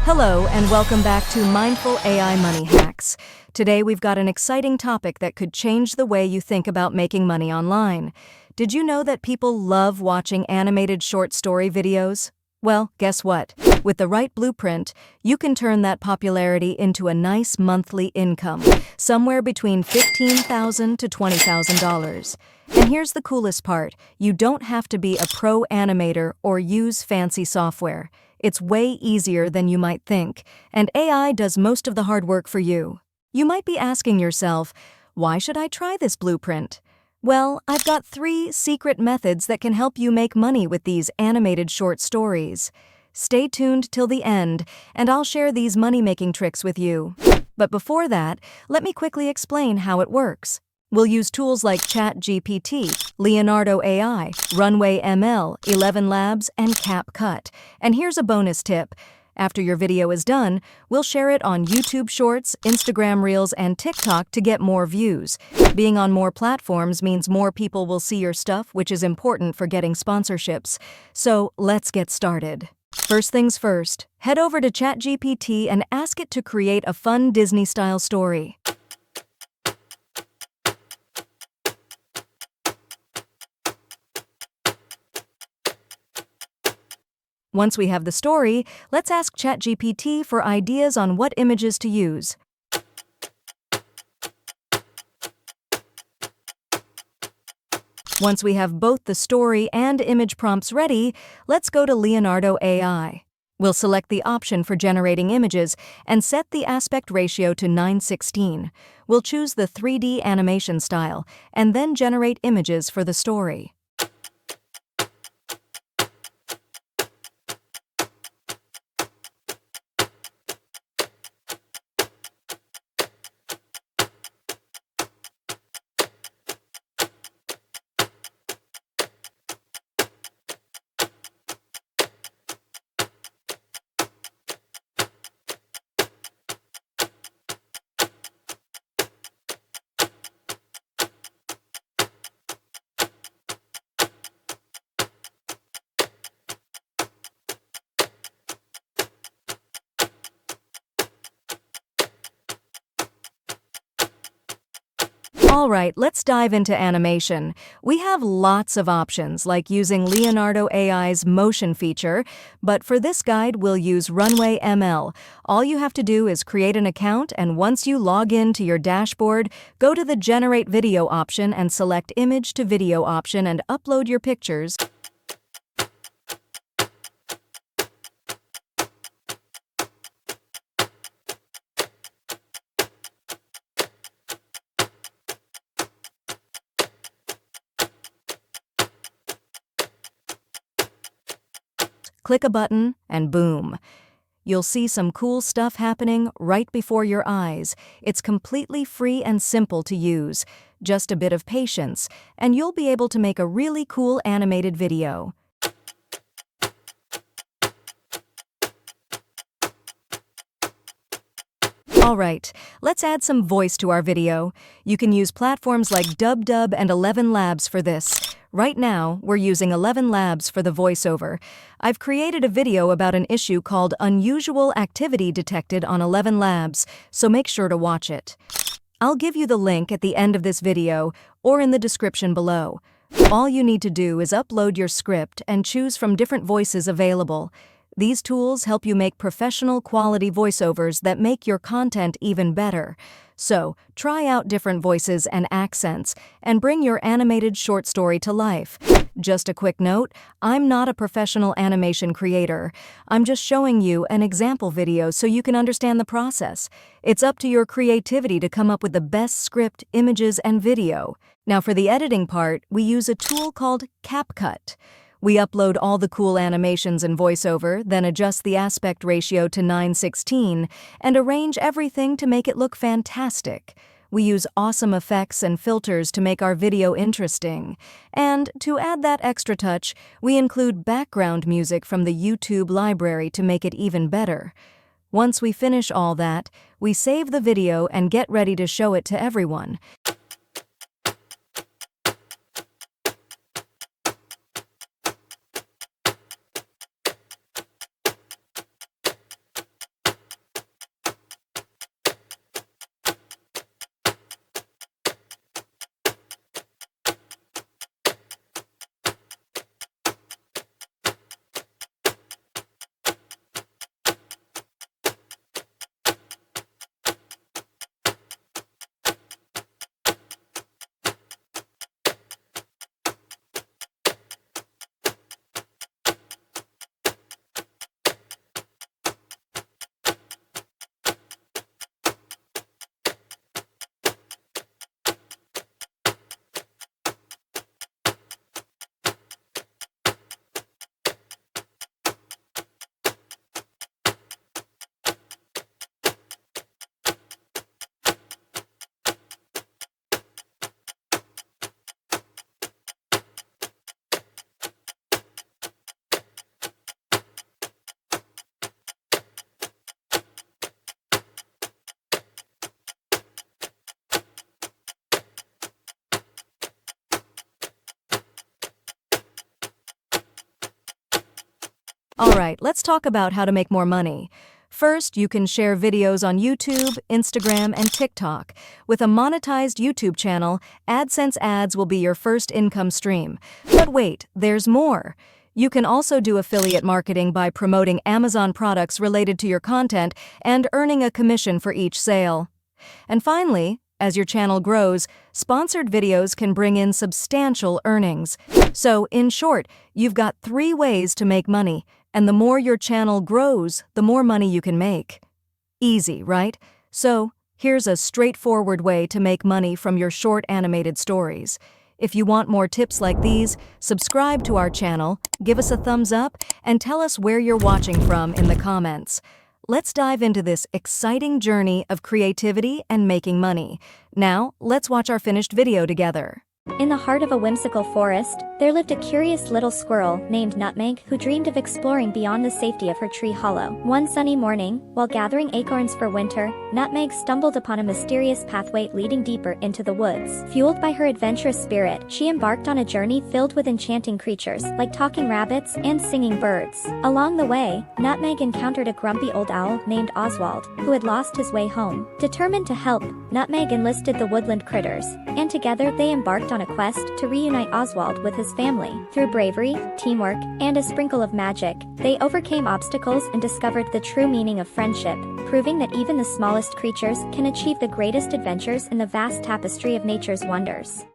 Hello, and welcome back to Mindful AI Money Hacks. Today, we've got an exciting topic that could change the way you think about making money online. Did you know that people love watching animated short story videos? Well, guess what? With the right blueprint, you can turn that popularity into a nice monthly income, somewhere between $15,000 to $20,000. And here's the coolest part: you don't have to be a pro animator or use fancy software. It's way easier than you might think, and AI does most of the hard work for you. You might be asking yourself, why should I try this blueprint? Well, I've got 3 secret methods that can help you make money with these animated short stories. Stay tuned till the end, and I'll share these money-making tricks with you. But before that, let me quickly explain how it works. We'll use tools like ChatGPT, Leonardo AI, Runway ML, 11 Labs, and CapCut. And here's a bonus tip. After your video is done, we'll share it on YouTube Shorts, Instagram Reels, and TikTok to get more views. Being on more platforms means more people will see your stuff, which is important for getting sponsorships. So let's get started. First things first, head over to ChatGPT and ask it to create a fun Disney-style story. Once we have the story, let's ask ChatGPT for ideas on what images to use. Once we have both the story and image prompts ready, let's go to Leonardo AI. We'll select the option for generating images and set the aspect ratio to 9:16. We'll choose the 3D animation style and then generate images for the story. Alright, let's dive into animation. We have lots of options, like using Leonardo AI's motion feature, but for this guide we'll use Runway ML. All you have to do is create an account, and once you log in to your dashboard, go to the Generate Video option and select Image to Video option and upload your pictures. Click a button, and boom. You'll see some cool stuff happening right before your eyes. It's completely free and simple to use. Just a bit of patience, and you'll be able to make a really cool animated video. Alright, let's add some voice to our video. You can use platforms like DubDub and 11 Labs for this. Right now, we're using 11 Labs for the voiceover. I've created a video about an issue called Unusual Activity Detected on 11 Labs, so make sure to watch it. I'll give you the link at the end of this video or in the description below. All you need to do is upload your script and choose from different voices available. These tools help you make professional quality voiceovers that make your content even better. So, try out different voices and accents and bring your animated short story to life. Just a quick note, I'm not a professional animation creator. I'm just showing you an example video so you can understand the process. It's up to your creativity to come up with the best script, images, and video. Now for the editing part, we use a tool called CapCut. We upload all the cool animations in VoiceOver, then adjust the aspect ratio to 9:16, and arrange everything to make it look fantastic. We use awesome effects and filters to make our video interesting. And to add that extra touch, we include background music from the YouTube library to make it even better. Once we finish all that, we save the video and get ready to show it to everyone. Alright, let's talk about how to make more money. First, you can share videos on YouTube, Instagram, and TikTok. With a monetized YouTube channel, AdSense ads will be your first income stream. But wait, there's more. You can also do affiliate marketing by promoting Amazon products related to your content and earning a commission for each sale. And finally, as your channel grows, sponsored videos can bring in substantial earnings. So, in short, you've got 3 ways to make money, and the more your channel grows, the more money you can make. Easy, right? So, here's a straightforward way to make money from your short animated stories. If you want more tips like these, subscribe to our channel, give us a thumbs up, and tell us where you're watching from in the comments. Let's dive into this exciting journey of creativity and making money. Now, let's watch our finished video together. In the heart of a whimsical forest, there lived a curious little squirrel named Nutmeg who dreamed of exploring beyond the safety of her tree hollow. One sunny morning, while gathering acorns for winter, Nutmeg stumbled upon a mysterious pathway leading deeper into the woods. Fueled by her adventurous spirit, she embarked on a journey filled with enchanting creatures like talking rabbits and singing birds. Along the way, Nutmeg encountered a grumpy old owl named Oswald, who had lost his way home. Determined to help, Nutmeg enlisted the woodland critters, and together they embarked on a quest to reunite Oswald with his family. Through bravery, teamwork, and a sprinkle of magic, they overcame obstacles and discovered the true meaning of friendship, proving that even the smallest creatures can achieve the greatest adventures in the vast tapestry of nature's wonders.